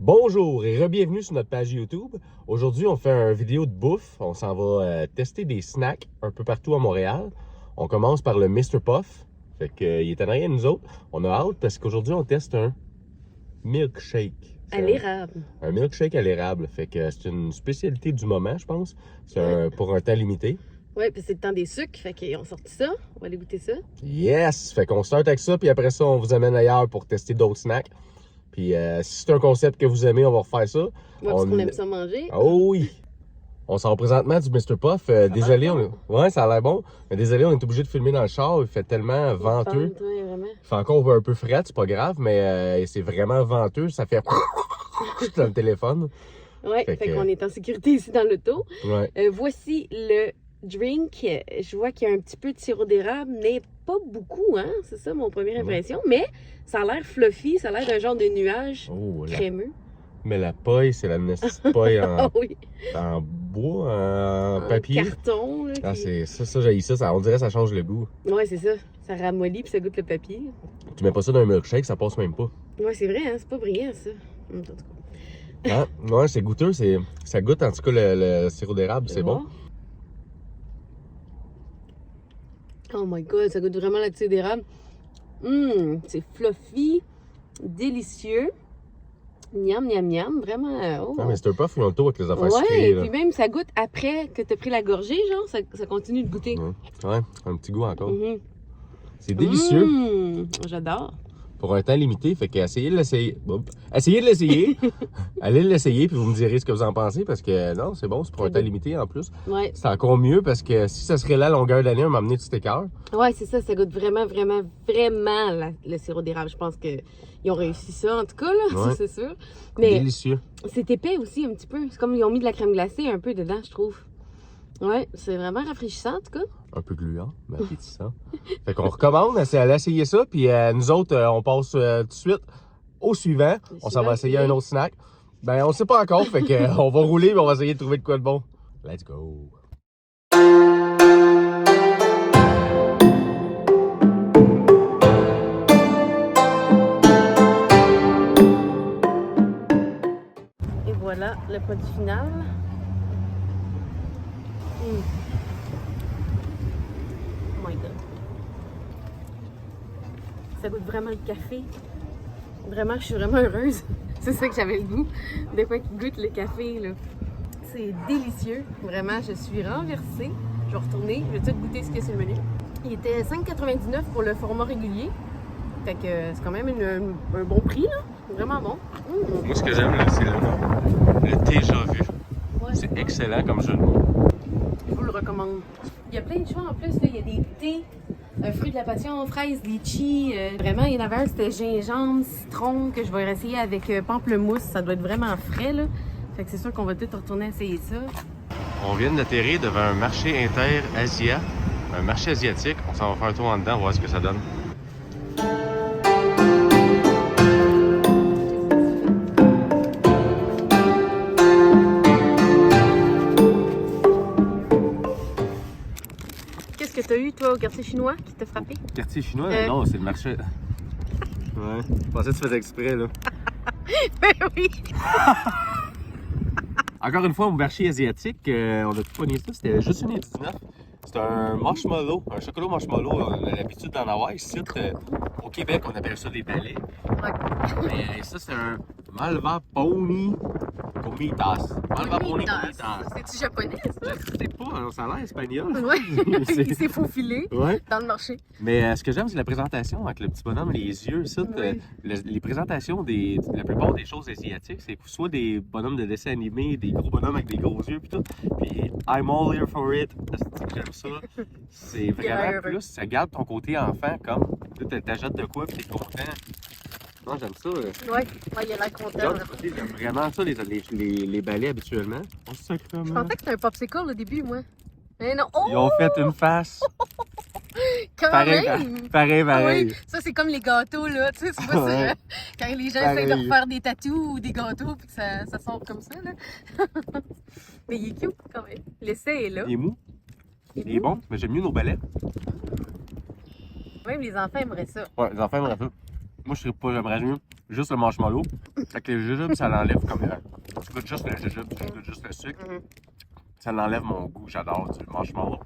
Bonjour et re-bienvenue sur notre page YouTube. Aujourd'hui, on fait une vidéo de bouffe. On s'en va tester des snacks un peu partout à Montréal. On commence par le Mr. Puff. Fait que, il est en arrière de nous autres. On a hâte parce qu'aujourd'hui, on teste un milkshake. À l'érable. Un milkshake à l'érable. Fait que c'est une spécialité du moment, je pense. C'est pour un temps limité. Oui, puis c'est le temps des sucres. Fait qu'ils ont sorti ça. On va aller goûter ça. Yes! Fait qu'on start avec ça, puis après ça, on vous amène ailleurs pour tester d'autres snacks. Puis si c'est un concept que vous aimez, on va refaire ça. Ouais, parce qu'on aime ça manger. Oh oui! On sort présentement du Mr. Puff. Désolé, ouais, ça a l'air bon. Mais désolé, on est obligé de filmer dans le char. Il fait tellement venteux. Ouais, vraiment. Il fait encore un peu frais, c'est pas grave, mais c'est vraiment venteux. Ça fait dans le téléphone. Ouais, fait qu'on est en sécurité ici dans l'auto. Ouais. Voici le drink. Je vois qu'il y a un petit peu de sirop d'érable, mais pas beaucoup, hein? C'est ça mon première impression. Mais ça a l'air fluffy, ça a l'air d'un genre de nuage crémeux. Mais la paille, c'est la petite paille oui. en bois, en papier. En carton. Là, ah, c'est ça, j'haïs ça. On dirait que ça change le goût. Ouais, c'est ça. Ça ramollit puis ça goûte le papier. Tu mets pas ça dans un milkshake, ça passe même pas. Ouais, c'est vrai, hein? C'est pas brillant, ça. En tout cas. Ah, ouais, c'est goûteux. Ça goûte en tout cas le sirop d'érable, c'est bon. Oh my god, ça goûte vraiment la tire d'érable. C'est fluffy, délicieux. Miam, miam, miam, vraiment. Oh. Ah, mais c'est un puff, ils ont le tour avec les affaires sucrées. Ouais, et puis même ça goûte après que tu as pris la gorgée, genre, ça continue de goûter. Ouais, un petit goût encore. C'est délicieux. J'adore. Pour un temps limité, fait qu'essayez de l'essayer. Essayez de l'essayer. Allez l'essayer, puis vous me direz ce que vous en pensez, parce que non, c'est bon, c'est pour un temps limité en plus. Ouais. C'est encore mieux, parce que si ça serait là à longueur d'année, on m'a amené du écart. Ouais, c'est ça goûte vraiment, vraiment, vraiment le sirop d'érable. Je pense qu'ils ont réussi ça, en tout cas, là, ça c'est sûr. Mais délicieux. C'est épais aussi, un petit peu. C'est comme ils ont mis de la crème glacée un peu dedans, je trouve. Ouais, c'est vraiment rafraîchissant, en tout cas. Un peu gluant, mais appétissant. Fait qu'on recommande, allez essayer ça, puis nous autres, on passe tout de suite au suivant. On s'en va essayer un autre snack. Ben, on sait pas encore, fait que on va rouler, mais on va essayer de trouver de quoi de bon. Let's go! Et voilà le produit final. Oh my god. Ça goûte vraiment le café. Vraiment, je suis vraiment heureuse. C'est ça que j'avais le goût. De quoi qui goûte le café, là. C'est délicieux. Vraiment, je suis renversée. Je vais retourner. Je vais tout goûter ce qu'il y a sur le menu. Il était 5,99 pour le format régulier. Fait que c'est quand même un bon prix, là. Vraiment bon. Moi, ce que j'aime, c'est le déjà vu. Ouais. C'est excellent comme jeu de mots. Je vous le recommande. Il y a plein de choix en plus. Là. Il y a des thés, fruits de la passion, fraises, litchi. Vraiment, il y en avait un, c'était gingembre, citron, que je vais essayer avec pamplemousse. Ça doit être vraiment frais, là. Fait que c'est sûr qu'on va tout retourner essayer ça. On vient d'atterrir devant un marché inter-Asia, un marché asiatique. On s'en va faire un tour en dedans, voir ce que ça donne. Qu'est-ce que tu as eu, toi, au quartier chinois qui t'a frappé? Quartier chinois? Non, c'est le marché. Ouais, je pensais que tu faisais exprès, là. Ben oui! Encore une fois, au marché asiatique, on a tout pogné ça, c'était juste 1,19. C'est un marshmallow, un chocolat marshmallow. On a l'habitude d'en avoir ici. Au Québec, on appelle ça des balais. Ouais. Mais ça, c'est un Malva Pony Gomitas. Malva Pony Gomitas. C'est-tu japonais, ça? Je sais pas, ça a l'air espagnol. Ouais, il s'est faufilé dans le marché. Mais ce que j'aime, c'est la présentation avec le petit bonhomme, les yeux. Ça, les présentations la plupart des choses asiatiques, c'est soit des bonhommes de dessin animé, des gros bonhommes avec des gros yeux, puis tout. Puis I'm all here for it. J'aime ça. C'est vraiment plus, ça garde ton côté enfant, comme tu t'achètes de quoi, puis t'es content. Non, j'aime ça. Ouais, il a l'air content. J'aime vraiment ça, les balais habituellement. Oh, sacrément. Je pensais que c'était un popsicle au début, moi. Mais non. Oh! Ils ont fait une face. Pareil. Oui, ça, c'est comme les gâteaux, là. Tu sais, c'est pas quand les gens essaient de refaire des tatous ou des gâteaux, puis que ça sort comme ça, là. Mais il est cute, quand même. L'essai est là. Il est mou. Il est bon, mais j'aime mieux nos balais. Même les enfants aimeraient ça. Ouais, les enfants aimeraient ça. Moi, je sais pas, j'aimerais mieux juste le marshmallow. Avec les jujubes, ça l'enlève comme. Tu goûtes juste le jujube, tu goûtes juste le sucre. Ça l'enlève mon goût, j'adore du marshmallow.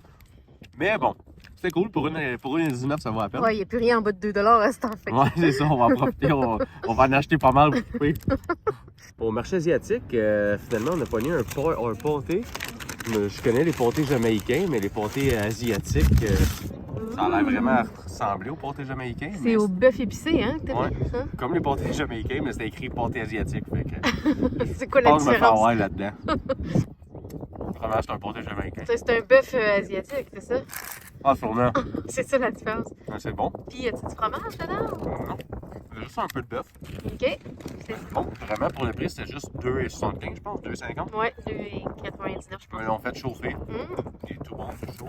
Mais bon, c'est cool, pour une 19, ça vaut la peine. Ouais, il n'y a plus rien en bas de 2 à ce temps. Fait. Ouais, c'est ça, on va en profiter, on va en acheter pas mal. Oui. Au marché asiatique, finalement, on a pogné un pâté. Je connais les pâtés jamaïcains, mais les pâtés asiatiques, ça a l'air vraiment ressembler au pâté jamaïcain. C'est au bœuf épicé, hein? Que Ouais. dit, hein? Comme les pâtés jamaïcains, mais c'était écrit pâté asiatique. Fait que C'est quoi je la pense que je me fais différence? avoir là-dedans. Vraiment, c'est un pâté jamaïcain. C'est un bœuf asiatique, c'est ça? Ah, sûrement. C'est ça la différence. Ouais, c'est bon. Puis, y a-tu du fromage dedans? Non. Juste un peu de bœuf. OK. Bon, vraiment, pour le prix, c'était juste 2,75, je pense, 2,50. Ouais, 2,99, je pense. Ils l'ont fait chauffer. Hum. Il est tout bon, tout chaud.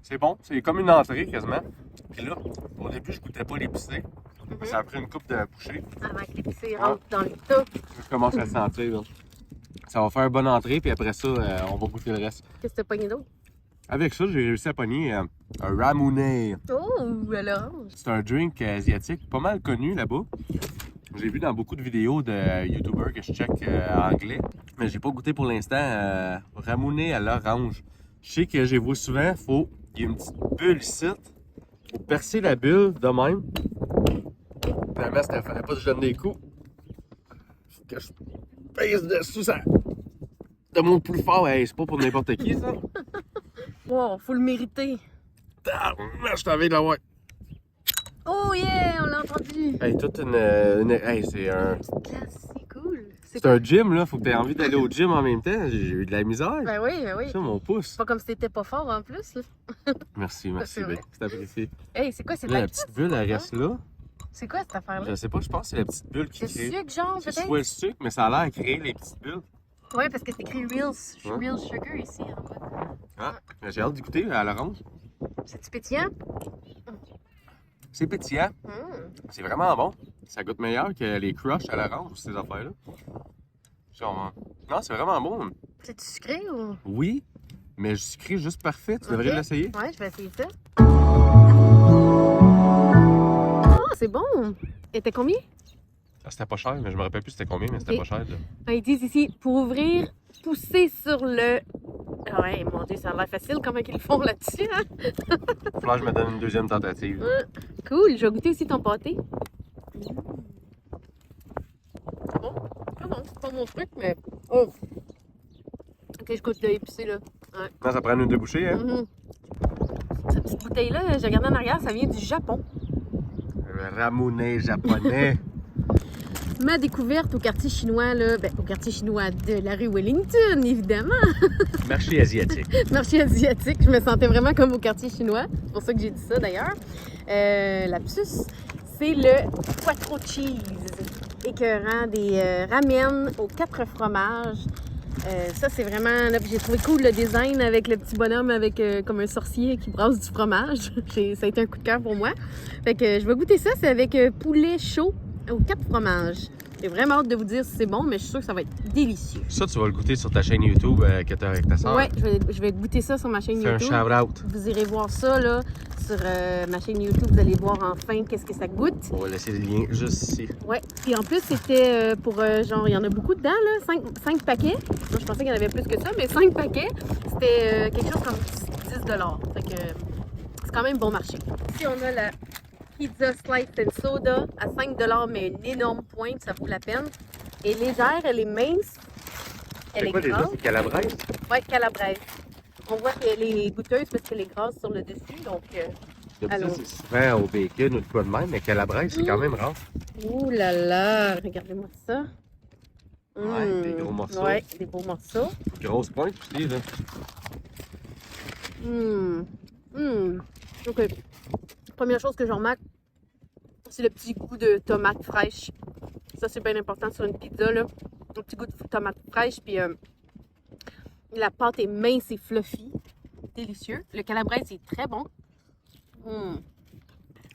C'est bon, c'est comme une entrée quasiment. Puis là, au début, je goûtais pas l'épicé. Mhm. Ça a pris une coupe de bouchées. Avant que l'épicé rentre dans le tas. Je commence à le sentir. Là. Ça va faire une bonne entrée, puis après ça, on va goûter le reste. Qu'est-ce que t'as pogné d'autre? Avec ça, j'ai réussi à pogner un ramonet. Oh, à l'orange. C'est un drink asiatique pas mal connu là-bas. J'ai vu dans beaucoup de vidéos de YouTubers que je check anglais, mais j'ai pas goûté pour l'instant. Ramonet à l'orange. Je sais que j'ai vu souvent, il y a une petite bulle ici. Faut percer la bulle de même. Finalement, ça fallait pas que je donne des coups. Faut que je pèse dessus ça. De mon plus fort, hey, c'est pas pour n'importe qui ça. Wow, faut le mériter. Je t'avais de l'avoir. Oh yeah, on l'a entendu. Hey, toute hey, c'est un. Classe, c'est cool. C'est un gym, là. Faut que tu aies envie d'aller au gym en même temps. J'ai eu de la misère. Ben oui, ben oui. Ça, mon pouce. C'est pas comme si t'étais pas fort en plus. Là. Merci, C'est vrai. Ben. C'est apprécié. Hey, c'est quoi? C'est de Là, la la petite bulle, elle reste là. C'est quoi cette affaire-là? Je sais pas, je pense que c'est la petite bulle qui Le crée. sucre, genre, C'est peut-être? soit le sucre, mais ça a l'air à créer les petites bulles. Ouais, parce que c'est écrit Real, Ouais. Real Sugar ici en bas. Ah, j'ai hâte d'écouter à l'orange. C'est-tu pétillant? C'est pétillant. C'est vraiment bon. Ça goûte meilleur que les crushs à l'orange ou ces affaires-là. Genre, non, c'est vraiment bon. C'est-tu sucré ou? Oui, mais sucré juste parfait. Tu devrais Ok. l'essayer. Ouais, je vais essayer ça. Oh, c'est bon! Et t'es combien? Ah, c'était pas cher, mais je me rappelle plus c'était combien, mais c'était Ok. pas cher. Là. Ah, ils disent ici, pour ouvrir, pousser sur le... Ah ouais, mon Dieu, ça a l'air facile comment ils le font là-dessus, hein? Il va falloir que je me donne une deuxième tentative. Cool, je vais goûter aussi ton pâté. Bon, c'est pas mon truc, mais... Oh! Ok, je goûte l'épicé, là. Non, ça prend une ou deux bouchées, hein? Mhm. Cette petite bouteille-là, j'ai regardé en arrière, ça vient du Japon. Le ramonet japonais. Ma découverte au quartier chinois, là, ben, au quartier chinois de la rue Wellington, évidemment. Marché asiatique. Marché asiatique, je me sentais vraiment comme au quartier chinois. C'est pour ça que j'ai dit ça d'ailleurs. Lapsus, c'est le quattro cheese. Écœurant, des ramen aux 4 fromages. Ça, c'est vraiment... Là, j'ai trouvé cool le design avec le petit bonhomme avec comme un sorcier qui brasse du fromage. Ça a été un coup de cœur pour moi. Fait que je vais goûter ça. C'est avec poulet chaud aux 4 fromages. J'ai vraiment hâte de vous dire si c'est bon, mais je suis sûre que ça va être délicieux. Ça, tu vas le goûter sur ta chaîne YouTube que tu as avec ta soeur. Ouais, je vais goûter ça sur ma chaîne Fais un YouTube. shout-out. Vous irez voir ça là, sur ma chaîne YouTube. Vous allez voir enfin qu'est-ce que ça goûte. On va laisser le lien juste ici. Ouais. Puis en plus, c'était pour genre, il y en a beaucoup dedans, là, 5 paquets. Moi, je pensais qu'il y en avait plus que ça, mais 5 paquets, c'était quelque chose comme 10 $. Fait que c'est quand même bon marché. Ici, on a la pizza slice and soda à 5 $, mais une énorme pointe, ça vaut la peine. Elle est légère, elle est mince, elle est quoi déjà? grasse. C'est calabraise? Ouais, calabraise. On voit qu'elle est goûteuse parce qu'elle est grasse sur le dessus, donc... D'habitude, allons. c'est souvent au bacon ou de quoi de même, mais calabraise, c'est quand même rare. Ouh là là, regardez-moi ça. Ouais, des gros morceaux. Ouais, des gros morceaux. Grosse pointe aussi, là. OK. Première chose que je remarque, c'est le petit goût de tomate fraîche. Ça, c'est bien important sur une pizza, là. Un petit goût de tomate fraîche, puis la pâte est mince et fluffy. Délicieux. Le calabraise est très bon.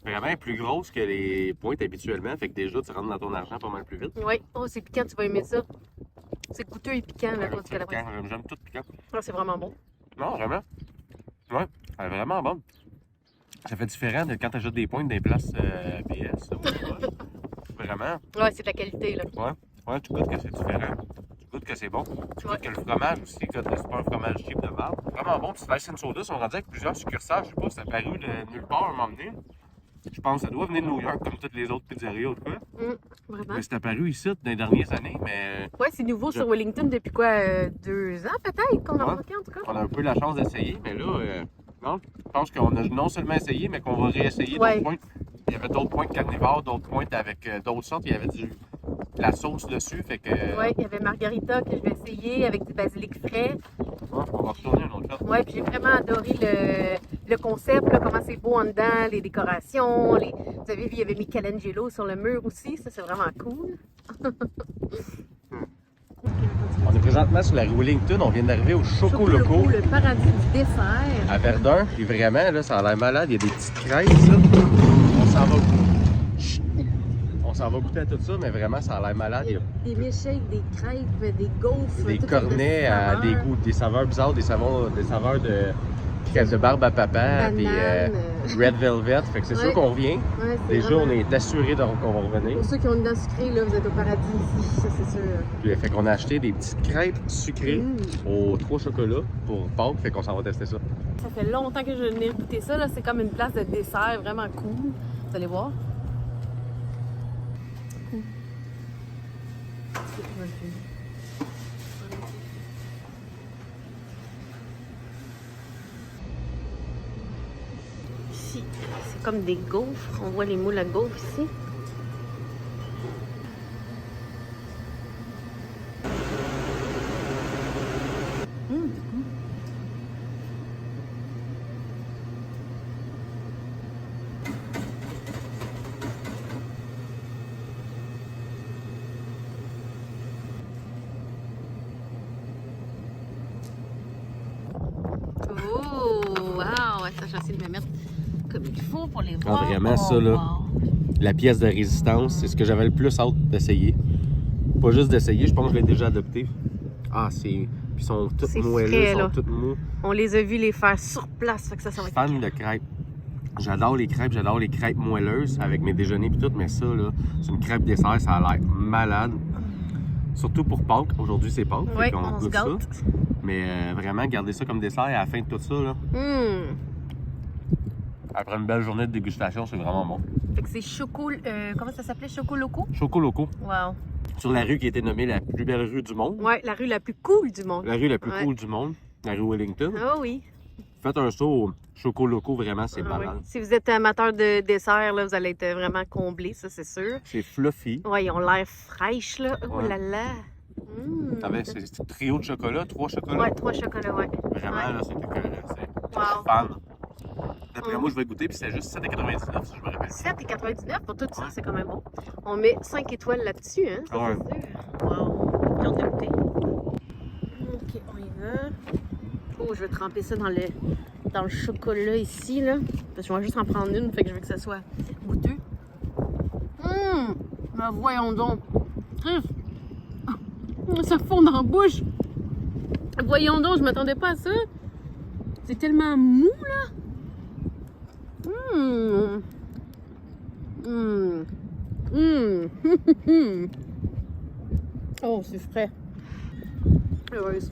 Vraiment plus grosse que les pointes habituellement, fait que déjà, tu rentres dans ton argent pas mal plus vite. Oui. Oh, c'est piquant, tu vas aimer ça. C'est goûteux et piquant, la pâte du calabraise. J'aime tout piquant. Ah, c'est vraiment bon. Non, vraiment. Ouais, elle est vraiment bonne. Ça fait différent de quand tu achètes des pointes des places PS. vraiment. Ouais, c'est de la qualité, là. Ouais, tu goûtes que c'est différent. Tu goûtes que c'est bon. Tu goûtes que le fromage aussi, que c'est pas un fromage cheap de marde. Vraiment bon. Puis Spice and Soda sont rendus avec plusieurs succursales. Je sais pas, c'est apparu de nulle part à un moment donné. Je pense que ça doit venir de New York, comme toutes les autres pizzerias ou quoi. Vraiment. Mais c'est apparu ici dans les dernières années, mais Ouais, c'est nouveau sur Wellington depuis quoi? 2 ans peut-être qu'on a remarqué en tout cas? on a un peu la chance d'essayer. Mais là, non, je pense qu'on a non seulement essayé, mais qu'on va réessayer Ouais. d'autres points. Il y avait d'autres points carnivores, d'autres points avec d'autres sortes. Il y avait de la sauce dessus, fait que... Ouais, il y avait Margarita que je vais essayer avec du basilic frais. Ouais, on va retourner une autre fois. Ouais, puis j'ai vraiment adoré le concept, là, comment c'est beau en dedans, les décorations. Vous avez vu, il y avait Michelangelo sur le mur aussi, ça c'est vraiment cool. On est présentement sur la rue Wellington, on vient d'arriver au Choco Loco Le paradis du dessert. à Verdun. Puis vraiment, là, ça a l'air malade, il y a des petites crêpes, ça. On s'en va... Chut. On s'en va goûter à tout ça, mais vraiment, ça a l'air malade. Il y a Des milkshakes, des crêpes, des gaufres. des toutes sortes de cornets à saveurs. des goûts, des saveurs bizarres, des saveurs de barbe à papa, puis Red Velvet. Fait que c'est sûr qu'on revient. Ouais, c'est Déjà, vraiment- on est assuré qu'on va revenir. Pour ceux qui ont une dent sucrée, là, vous êtes au paradis ici, ça c'est sûr. Puis, fait qu'on a acheté des petites crêpes sucrées aux 3 chocolats pour Pâques, fait qu'on s'en va tester ça. Ça fait longtemps que je n'ai goûté ça, là. C'est comme une place de dessert vraiment cool. Vous allez voir. Cool. Ici, c'est comme des gaufres. On voit les moules à gaufres ici. Oh, wow! Attends, j'essaie de me mettre comme il faut pour les voir. Vraiment, ça, là. Wow. La pièce de résistance, c'est ce que j'avais le plus hâte d'essayer. Pas juste d'essayer, je pense que je l'ai déjà adopté. Ah, c'est... Puis ils sont toutes C'est moelleux, frais, ils là. sont toutes mous. On les a vus les faire sur place, fait que ça va être... Fan de crêpes. J'adore les crêpes moelleuses avec mes déjeuners et tout, mais ça, là, c'est une crêpe dessert, ça a l'air malade. Surtout pour Pâques. Aujourd'hui, c'est Pâques, Ouais, fait qu'on on se goûte ça. gâte. Mais vraiment, garder ça comme dessert à la fin de tout ça, là, après une belle journée de dégustation, c'est vraiment bon. Fait que c'est Choco... comment ça s'appelait? Choco Loco? Choco Loco, Wow. sur la rue qui a été nommée la plus belle rue du monde. Ouais, la rue la plus cool du monde. La rue la plus Ouais. cool du monde, la rue Wellington. Ah oui. Faites un saut au Choco Loco, vraiment, c'est Ah oui. malade. Si vous êtes amateur de dessert, là, vous allez être vraiment comblé, ça c'est sûr. C'est fluffy. Ouais, ils ont l'air fraîches, là. Oh Ouais. là là. Avec ce trio de chocolat, 3 chocolats. Ouais, 3 chocolats, ouais. Vraiment, Ouais. là, c'est écœurant. C'est Wow. fan. D'après moi, je vais goûter, puis c'est juste 7,99 si je me rappelle. 7,99 pour tout ça, Ouais. c'est quand même bon. On met 5 étoiles là-dessus, hein, ça Ouais. c'est sûr. Wow, j'ai hâte de goûter. Ok, on y va. Oh, je vais tremper ça dans le chocolat ici, là. Parce que je vais juste en prendre une, fait que je veux que ça soit goûteux. Ben voyons donc. Triste. Ça fond dans la bouche. Voyons donc, je m'attendais pas à ça. C'est tellement mou, là. Oh, c'est frais. Heureuse.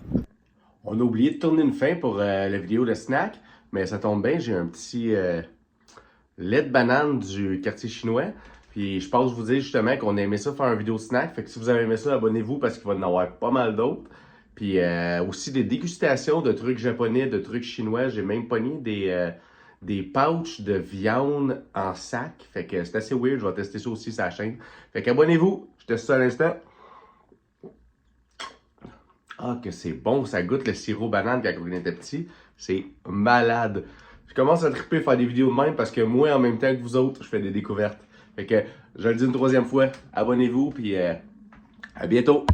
On a oublié de tourner une fin pour la vidéo de snack, mais ça tombe bien, j'ai un petit lait de banane du quartier chinois. Puis je pense vous dire justement qu'on aimait ça faire une vidéo snack. Fait que si vous avez aimé ça, abonnez-vous parce qu'il va y en avoir pas mal d'autres. Puis aussi des dégustations de trucs japonais, de trucs chinois. J'ai même pogné des pouches de viande en sac. Fait que c'est assez weird, je vais tester ça aussi sur la chaîne. Fait qu'abonnez-vous, je teste ça à l'instant. Ah, que c'est bon, ça goûte le sirop banane quand on était petit. C'est malade. Je commence à triper faire des vidéos de même parce que moi, en même temps que vous autres, je fais des découvertes. Fait que je le dis une troisième fois, abonnez-vous, puis à bientôt.